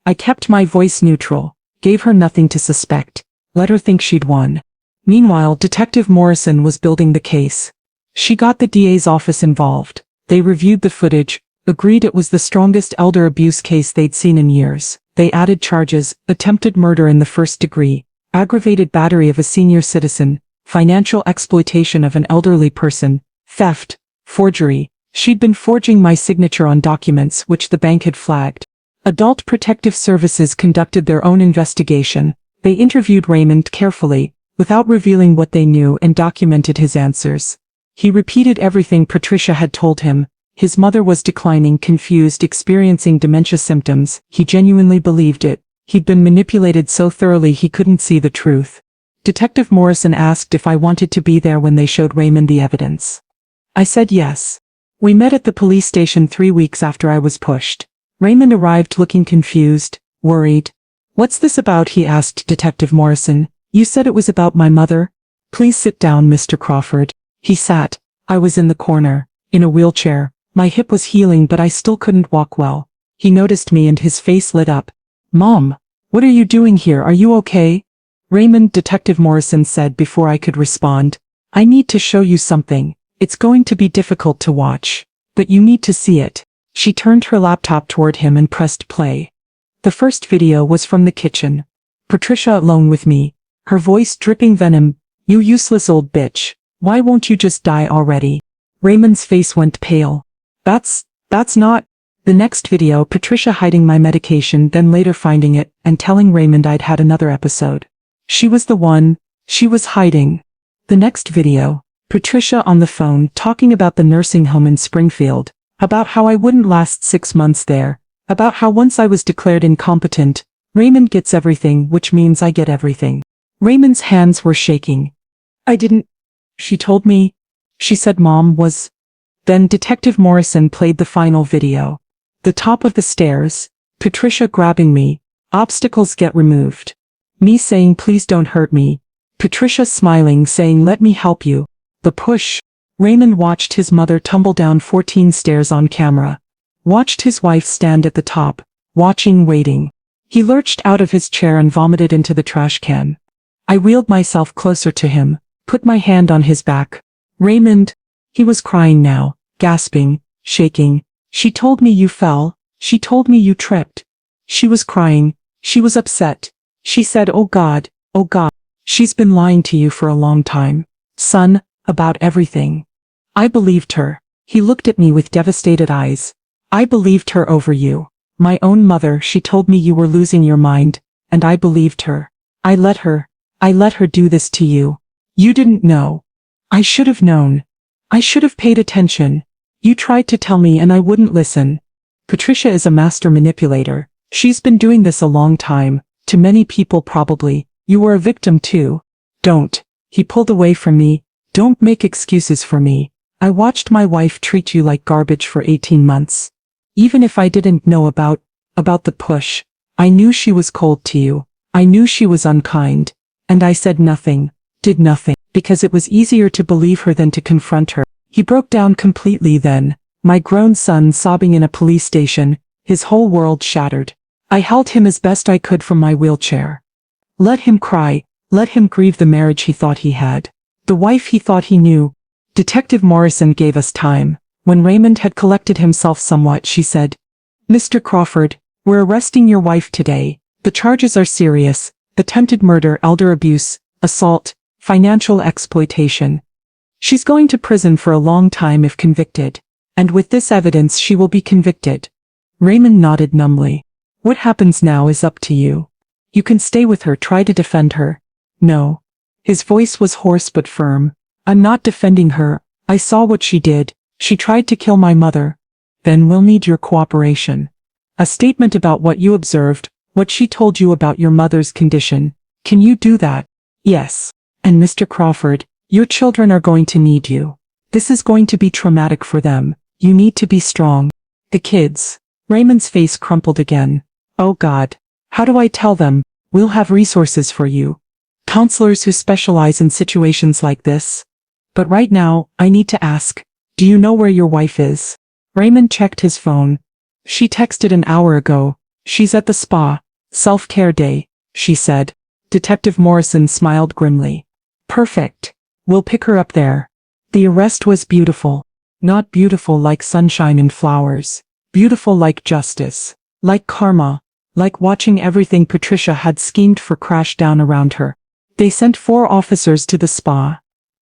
I kept my voice neutral, gave her nothing to suspect, let her think she'd won. Meanwhile, Detective Morrison was building the case. She got the DA's office involved. They reviewed the footage, agreed it was the strongest elder abuse case they'd seen in years. They added charges: attempted murder in the first degree, aggravated battery of a senior citizen, financial exploitation of an elderly person, theft, forgery. She'd been forging my signature on documents which the bank had flagged. Adult Protective Services conducted their own investigation. They interviewed Raymond carefully, without revealing what they knew, and documented his answers. He repeated everything Patricia had told him. His mother was declining, confused, experiencing dementia symptoms. He genuinely believed it. He'd been manipulated so thoroughly he couldn't see the truth. Detective Morrison asked if I wanted to be there when they showed Raymond the evidence. I said yes. We met at the police station 3 weeks after I was pushed. Raymond arrived looking confused, worried. What's this about? He asked Detective Morrison. You said it was about my mother? Please sit down, Mr. Crawford. He sat. I was in the corner, in a wheelchair. My hip was healing, but I still couldn't walk well. He noticed me and his face lit up. Mom, what are you doing here? Are you okay? Raymond, Detective Morrison said before I could respond. I need to show you something. It's going to be difficult to watch, but you need to see it. She turned her laptop toward him and pressed play. The first video was from the kitchen. Patricia alone with me, her voice dripping venom. You useless old bitch. Why won't you just die already? Raymond's face went pale. That's not. The next video, Patricia hiding my medication, then later finding it, and telling Raymond I'd had another episode. She was the one. She was hiding. The next video, Patricia on the phone talking about the nursing home in Springfield, about how I wouldn't last 6 months there, about how once I was declared incompetent, Raymond gets everything, which means I get everything. Raymond's hands were shaking. I didn't. She told me. She said Mom was. Then Detective Morrison played the final video. The top of the stairs, Patricia grabbing me, obstacles get removed. Me saying please don't hurt me. Patricia smiling saying let me help you. The push. Raymond watched his mother tumble down 14 stairs on camera. Watched his wife stand at the top, watching, waiting. He lurched out of his chair and vomited into the trash can. I wheeled myself closer to him, put my hand on his back. Raymond. He was crying now, gasping, shaking. She told me you fell. She told me you tripped. She was crying. She was upset. She said, oh God, she's been lying to you for a long time, son, about everything. I believed her. He looked at me with devastated eyes. I believed her over you. My own mother. She told me you were losing your mind, and I believed her. I let her do this to you. You didn't know. I should have known. I should have paid attention. You tried to tell me and I wouldn't listen. Patricia is a master manipulator. She's been doing this a long time, to many people probably. You were a victim too. Don't. He pulled away from me. Don't make excuses for me. I watched my wife treat you like garbage for 18 months. Even if I didn't know about the push, I knew she was cold to you. I knew she was unkind. And I said nothing, did nothing, because it was easier to believe her than to confront her. He broke down completely then, my grown son sobbing in a police station, his whole world shattered. I held him as best I could from my wheelchair. Let him cry, let him grieve the marriage he thought he had, the wife he thought he knew. Detective Morrison gave us time. When Raymond had collected himself somewhat, she said, "Mr. Crawford, we're arresting your wife today. The charges are serious: attempted murder, elder abuse, assault, financial exploitation. She's going to prison for a long time if convicted. And with this evidence she will be convicted." Raymond nodded numbly. "What happens now is up to you. You can stay with her, try to defend her." "No." His voice was hoarse but firm. "I'm not defending her. I saw what she did. She tried to kill my mother." "Then we'll need your cooperation. A statement about what you observed, what she told you about your mother's condition. Can you do that?" "Yes. And Mr. Crawford, your children are going to need you. This is going to be traumatic for them. You need to be strong." "The kids." Raymond's face crumpled again. "Oh God. How do I tell them? We'll have resources for you. Counselors who specialize in situations like this. But right now, I need to ask, do you know where your wife is?" Raymond checked his phone. "She texted an hour ago. She's at the spa. Self-care day," she said. Detective Morrison smiled grimly. "Perfect. We'll pick her up there." The arrest was beautiful. Not beautiful like sunshine and flowers. Beautiful like justice. Like karma. Like watching everything Patricia had schemed for crash down around her. They sent 4 officers to the spa.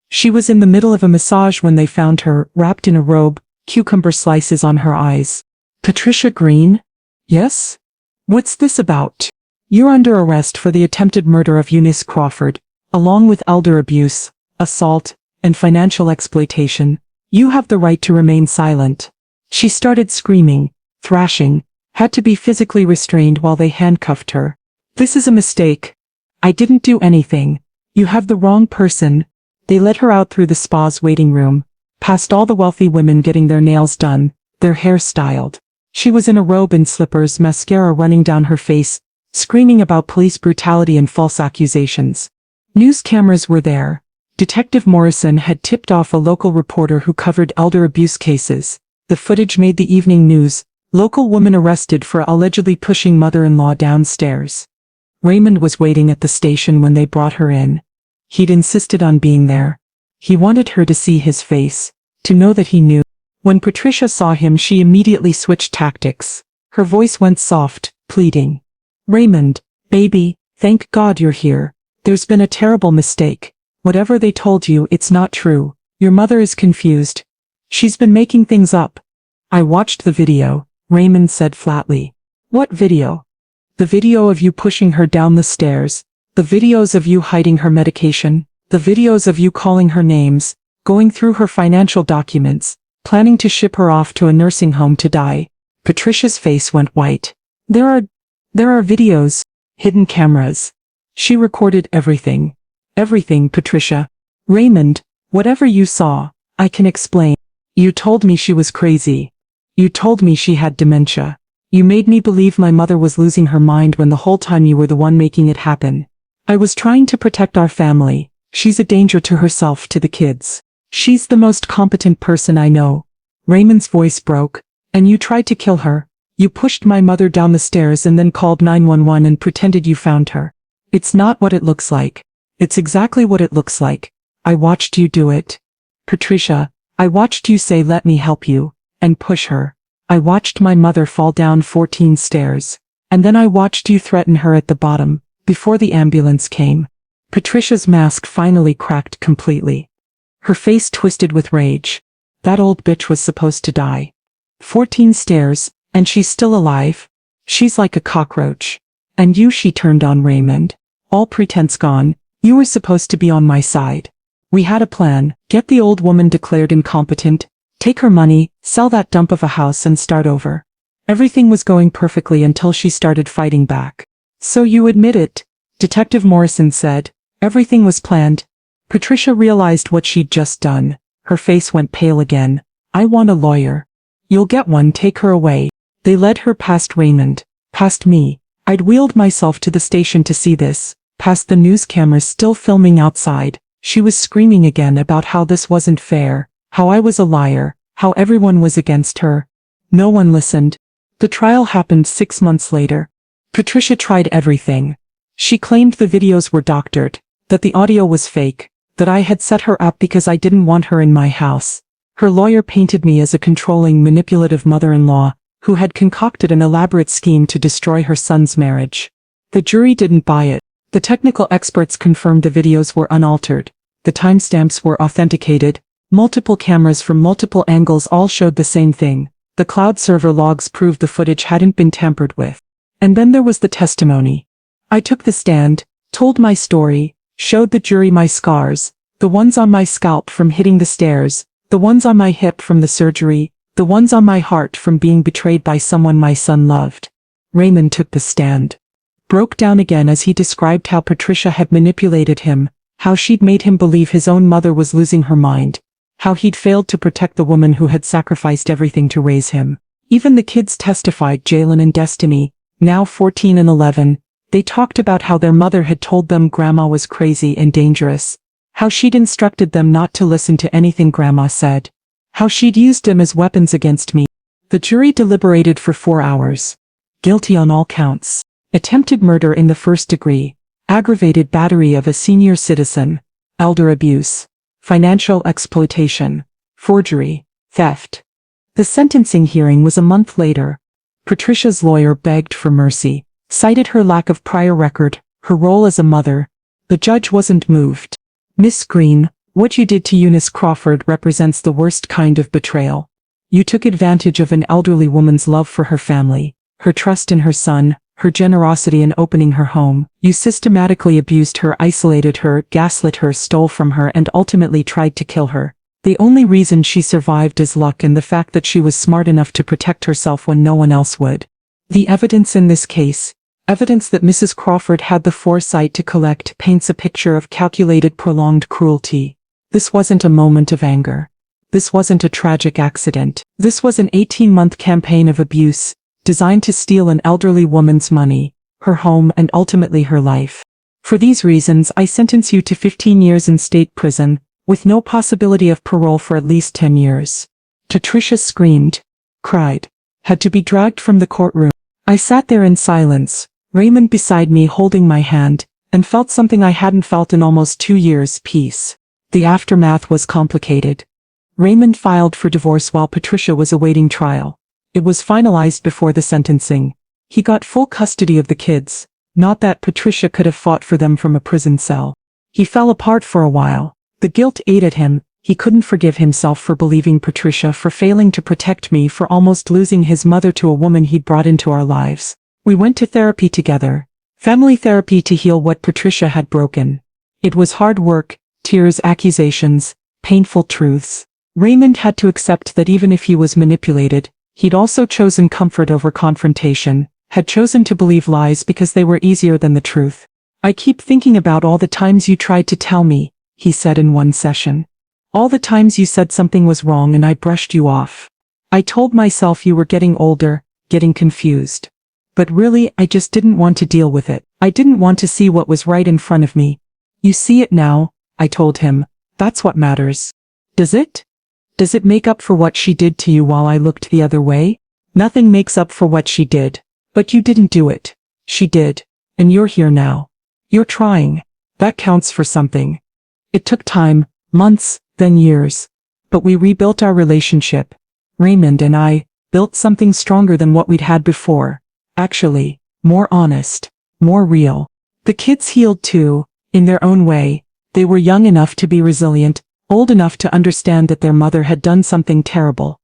She was in the middle of a massage when they found her, wrapped in a robe, cucumber slices on her eyes. "Patricia Green?" "Yes?" "What's this about?" "You're under arrest for the attempted murder of Eunice Crawford, along with elder abuse, assault, and financial exploitation. You have the right to remain silent." She started screaming, thrashing, had to be physically restrained while they handcuffed her. "This is a mistake. I didn't do anything. You have the wrong person." They led her out through the spa's waiting room, past all the wealthy women getting their nails done, their hair styled. She was in a robe and slippers, mascara running down her face, screaming about police brutality and false accusations. News cameras were there. Detective Morrison had tipped off a local reporter who covered elder abuse cases. The footage made the evening news. Local woman arrested for allegedly pushing mother-in-law downstairs. Raymond was waiting at the station when they brought her in. He'd insisted on being there. He wanted her to see his face, to know that he knew. When Patricia saw him, she immediately switched tactics. Her voice went soft, pleading. "Raymond, baby, thank God you're here. There's been a terrible mistake. Whatever they told you, it's not true. Your mother is confused. She's been making things up." "I watched the video," Raymond said flatly. "What video?" "The video of you pushing her down the stairs. The videos of you hiding her medication. The videos of you calling her names, going through her financial documents, planning to ship her off to a nursing home to die." Patricia's face went white. There are videos, hidden cameras. She recorded everything. Everything, Patricia." "Raymond, whatever you saw, I can explain. You told me she was crazy. You told me she had dementia. You made me believe my mother was losing her mind when the whole time you were the one making it happen. I was trying to protect our family. She's a danger to herself, to the kids. She's the most competent person I know." Raymond's voice broke. "And you tried to kill her. You pushed my mother down the stairs and then called 911 and pretended you found her. It's not what it looks like. It's exactly what it looks like. I watched you do it. Patricia, I watched you say, 'Let me help you,' and push her. I watched my mother fall down 14 stairs. And then I watched you threaten her at the bottom, before the ambulance came." Patricia's mask finally cracked completely. Her face twisted with rage. That old bitch was supposed to die. 14 stairs, and she's still alive. She's like a cockroach. And you, she turned on Raymond. "All pretense gone. You were supposed to be on my side. We had a plan: get the old woman declared incompetent, take her money, sell that dump of a house and start over. Everything was going perfectly until she started fighting back." "So you admit it?" Detective Morrison said. "Everything was planned." Patricia realized what she'd just done. Her face went pale again. I want a lawyer. You'll get one, take her away. They led her past Raymond, past me. I'd wheeled myself to the station to see this, past the news cameras still filming outside. She was screaming again about how this wasn't fair, how I was a liar, how everyone was against her. No one listened. The trial happened 6 months later. Patricia tried everything. She claimed the videos were doctored, that the audio was fake, that I had set her up because I didn't want her in my house. Her lawyer painted me as a controlling, manipulative mother-in-law who had concocted an elaborate scheme to destroy her son's marriage. The jury didn't buy it. The technical experts confirmed the videos were unaltered. The timestamps were authenticated. Multiple cameras from multiple angles all showed the same thing. The cloud server logs proved the footage hadn't been tampered with. And then there was the testimony. I took the stand, told my story, showed the jury my scars, the ones on my scalp from hitting the stairs, the ones on my hip from the surgery, the ones on my heart from being betrayed by someone my son loved. Raymond took the stand. Broke down again as he described how Patricia had manipulated him, how she'd made him believe his own mother was losing her mind, how he'd failed to protect the woman who had sacrificed everything to raise him. Even the kids testified, Jalen and Destiny, now 14 and 11, they talked about how their mother had told them Grandma was crazy and dangerous, how she'd instructed them not to listen to anything Grandma said, how she'd used them as weapons against me. The jury deliberated for 4 hours. Guilty on all counts. Attempted murder in the first degree, aggravated battery of a senior citizen, elder abuse, financial exploitation, forgery, theft. The sentencing hearing was a month later. Patricia's lawyer begged for mercy, cited her lack of prior record, her role as a mother. The judge wasn't moved. Miss Green, what you did to Eunice Crawford represents the worst kind of betrayal. You took advantage of an elderly woman's love for her family, her trust in her son, her generosity in opening her home. You systematically abused her, isolated her, gaslit her, stole from her, and ultimately tried to kill her. The only reason she survived is luck and the fact that she was smart enough to protect herself when no one else would. The evidence in this case, evidence that Mrs. Crawford had the foresight to collect, paints a picture of calculated, prolonged cruelty. This wasn't a moment of anger. This wasn't a tragic accident. This was an 18-month campaign of abuse, designed to steal an elderly woman's money, her home, and ultimately her life. For these reasons, I sentence you to 15 years in state prison, with no possibility of parole for at least 10 years. Patricia screamed, cried, had to be dragged from the courtroom. I sat there in silence, Raymond beside me holding my hand, and felt something I hadn't felt in almost 2 years, peace. The aftermath was complicated. Raymond filed for divorce while Patricia was awaiting trial. It was finalized before the sentencing. He got full custody of the kids, not that Patricia could have fought for them from a prison cell. He fell apart for a while. The guilt ate at him. He couldn't forgive himself for believing Patricia, for failing to protect me, for almost losing his mother to a woman he'd brought into our lives. We went to therapy together. Family therapy to heal what Patricia had broken. It was hard work, tears, accusations, painful truths. Raymond had to accept that even if he was manipulated, he'd also chosen comfort over confrontation, had chosen to believe lies because they were easier than the truth. I keep thinking about all the times you tried to tell me, he said in one session. All the times you said something was wrong and I brushed you off. I told myself you were getting older, getting confused. But really, I just didn't want to deal with it. I didn't want to see what was right in front of me. You see it now, I told him. That's what matters. Does it? Does it make up for what she did to you while I looked the other way? Nothing makes up for what she did. But you didn't do it. She did. And you're here now. You're trying. That counts for something. It took time, months, then years. But we rebuilt our relationship. Raymond and I built something stronger than what we'd had before. Actually, more honest, more real. The kids healed too, in their own way. They were young enough to be resilient, old enough to understand that their mother had done something terrible.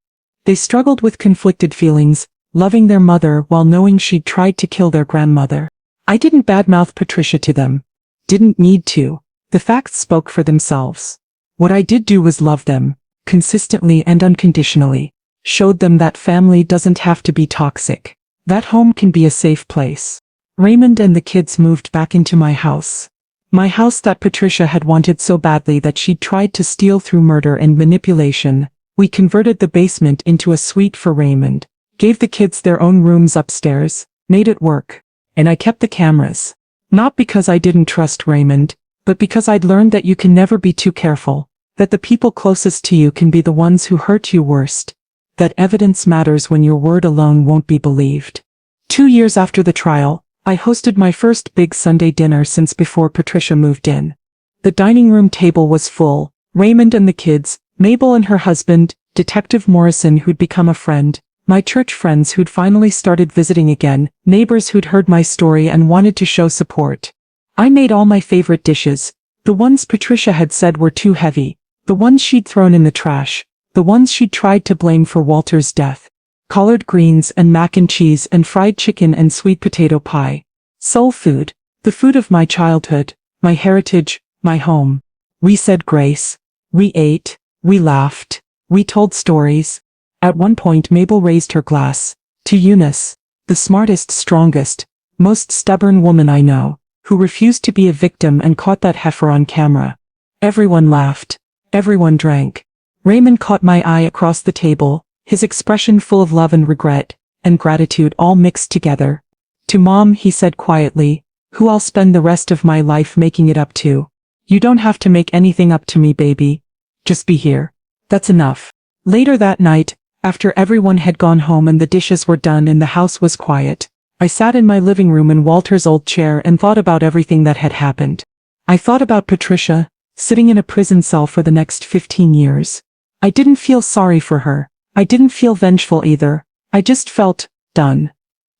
They struggled with conflicted feelings, loving their mother while knowing she'd tried to kill their grandmother. I didn't badmouth Patricia to them. Didn't need to. The facts spoke for themselves. What I did do was love them, consistently and unconditionally. Showed them that family doesn't have to be toxic. That home can be a safe place. Raymond and the kids moved back into my house. My house that Patricia had wanted so badly that she'd tried to steal through murder and manipulation. We converted the basement into a suite for Raymond, gave the kids their own rooms upstairs, made it work. And I kept the cameras. Not because I didn't trust Raymond, but because I'd learned that you can never be too careful, that the people closest to you can be the ones who hurt you worst, that evidence matters when your word alone won't be believed. 2 years after the trial, I hosted my first big Sunday dinner since before Patricia moved in. The dining room table was full, Raymond and the kids, Mabel and her husband, Detective Morrison who'd become a friend, my church friends who'd finally started visiting again, neighbors who'd heard my story and wanted to show support. I made all my favorite dishes, the ones Patricia had said were too heavy, the ones she'd thrown in the trash, the ones she'd tried to blame for Walter's death. Collard greens and mac and cheese and fried chicken and sweet potato pie. Soul food, the food of my childhood, my heritage, my home. We said grace. We ate. We laughed. We told stories. At one point Mabel raised her glass. To Eunice, the smartest, strongest, most stubborn woman I know, who refused to be a victim and caught that heifer on camera. Everyone laughed. Everyone drank. Raymond caught my eye across the table, his expression full of love and regret, and gratitude all mixed together. To Mom, he said quietly, who I'll spend the rest of my life making it up to. You don't have to make anything up to me, baby. Just be here. That's enough. Later that night, after everyone had gone home and the dishes were done and the house was quiet, I sat in my living room in Walter's old chair and thought about everything that had happened. I thought about Patricia, sitting in a prison cell for the next 15 years. I didn't feel sorry for her. I didn't feel vengeful either. I just felt done.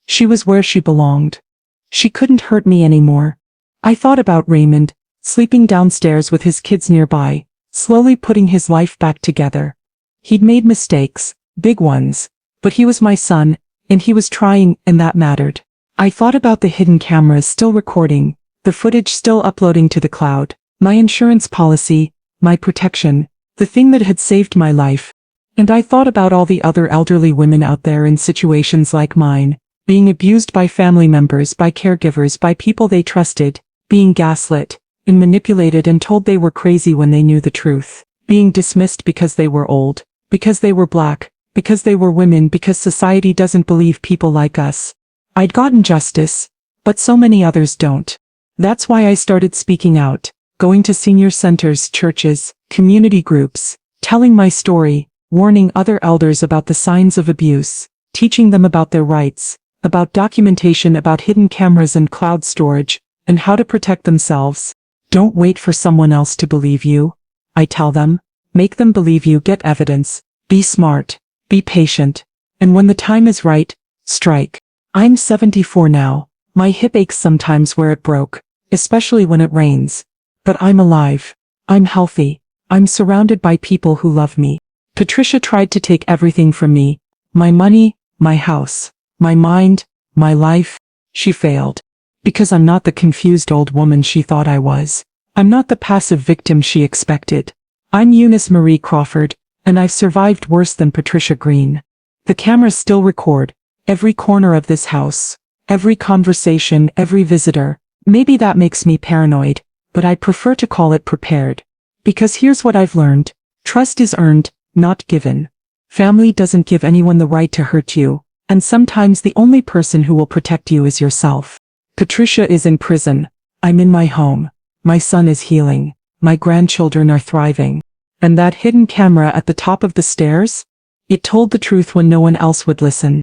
She was where she belonged. She couldn't hurt me anymore. I thought about Raymond, sleeping downstairs with his kids nearby, slowly putting his life back together. He'd made mistakes, big ones, but he was my son, and he was trying, and that mattered. I thought about the hidden cameras still recording, the footage still uploading to the cloud, my insurance policy, my protection, the thing that had saved my life. And I thought about all the other elderly women out there in situations like mine, being abused by family members, by caregivers, by people they trusted, being gaslit, and manipulated and told they were crazy when they knew the truth, being dismissed because they were old, because they were black, because they were women, because society doesn't believe people like us. I'd gotten justice, but so many others don't. That's why I started speaking out, going to senior centers, churches, community groups, telling my story, warning other elders about the signs of abuse, teaching them about their rights, about documentation, about hidden cameras and cloud storage, and how to protect themselves. Don't wait for someone else to believe you. I tell them, make them believe you, get evidence, be smart, be patient, and when the time is right, strike. I'm 74 now. My hip aches sometimes where it broke, especially when it rains. But I'm alive. I'm healthy. I'm surrounded by people who love me. Patricia tried to take everything from me. My money, my house, my mind, my life. She failed. Because I'm not the confused old woman she thought I was. I'm not the passive victim she expected. I'm Eunice Marie Crawford, and I've survived worse than Patricia Green. The cameras still record every corner of this house, every conversation, every visitor. Maybe that makes me paranoid, but I prefer to call it prepared. Because here's what I've learned. Trust is earned, not given. Family doesn't give anyone the right to hurt you, and sometimes the only person who will protect you is yourself. Patricia is in prison. I'm in my home. My son is healing. My grandchildren are thriving. And that hidden camera at the top of the stairs? It told the truth when no one else would listen.